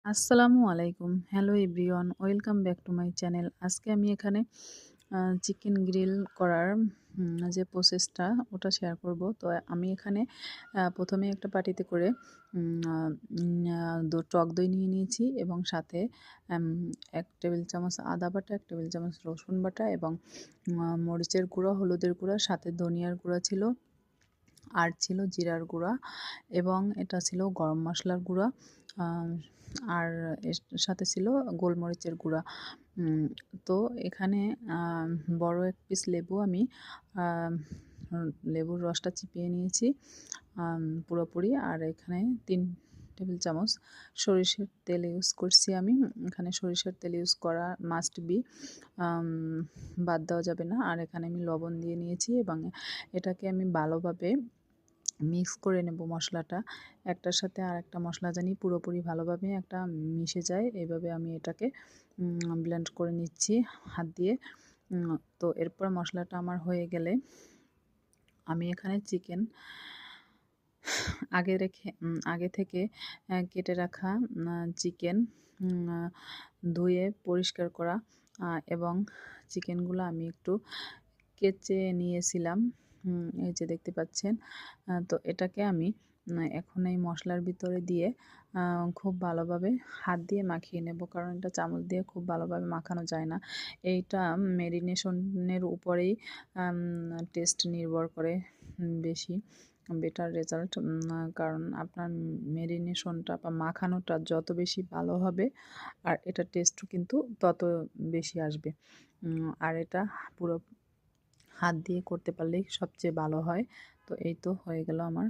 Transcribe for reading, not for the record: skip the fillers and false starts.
আসসালামু আলাইকুম। Hello everyone, welcome back to my channel. আজকে আমি এখানে চিকেন গ্রিল করার যে প্রসেসটা ওটা শেয়ার করব। তো আমি এখানে ১ম এ একটা বাটিতে করে উম আ উম আ টক দই নিয়ে নিয়েছি এবং সাথে এম ১ টেবিল চামচ আদা বাটা, ১ টেবিল চামচ রসুন বাটা এবং মরিচের গুঁড়া, হলুদের গুঁড়া, সাথে ধনিয়ার গুঁড়া ছিল। আর ছিল জিরার গুঁড়া এবং এটা ছিল গরম মশলার গুঁড়া। আম আর এর সাথে ছিল গোলমরিচের গুঁড়া। উম তো এখানে আ বড় ১ পিস লেবু আমি আম লেবুর রসটা চিপিয়ে নিয়েছি পুরোপুরি। আর এখানে ৩ টেবিল চামচ সরিষার তেল ইউজ করছি আমি। এখানে সরিষার তেল ইউজ করা মাস্ট বি, আম বাদ দেওয়া যাবে না। আর এখানে আমি লবণ দিয়ে নিয়েছি এবং এটাকে আমি ভালোভাবে মিক্স করে নেব মশলাটা। একটার সাথে আরেকটা মশলা জানি পুরোপুরি ভালোভাবে একটা মিশে যায়। এভাবে আমি এটাকে ব্লেন্ড করে নিচ্ছি হাত দিয়ে। তো এরপর মশলাটা আমার হয়ে গেলে আমি এখানে চিকেন আগে থেকে কেটে রাখা চিকেন, আ ধুয়ে পরিষ্কার করা এবং চিকেনগুলো আমি একটু কেচে নিয়েছিলাম। এই যে দেখতে পাচ্ছেন। তো এটাকে আমি এখন এই মশলার ভিতরে দিয়ে আ খুব ভালোভাবে হাত দিয়ে মাখিয়ে নেব। কারণ এটা চামচ দিয়ে খুব ভালোভাবে মাখানো যায় না। এইটা মেরিনেশনের উপরেই আম টেস্ট নির্ভর করে বেশি বেটার রেজাল্ট। কারণ আপনার মেরিনেশনটা বা মাখানোটা যত বেশি ভালো হবে আর এটার টেস্টও কিন্তু তত বেশি আসবে। আর এটা পুরো হাত দিয়ে করতে পারলেই সবচেয়ে ভালো হয়। তো এই তো হয়ে গেল আমার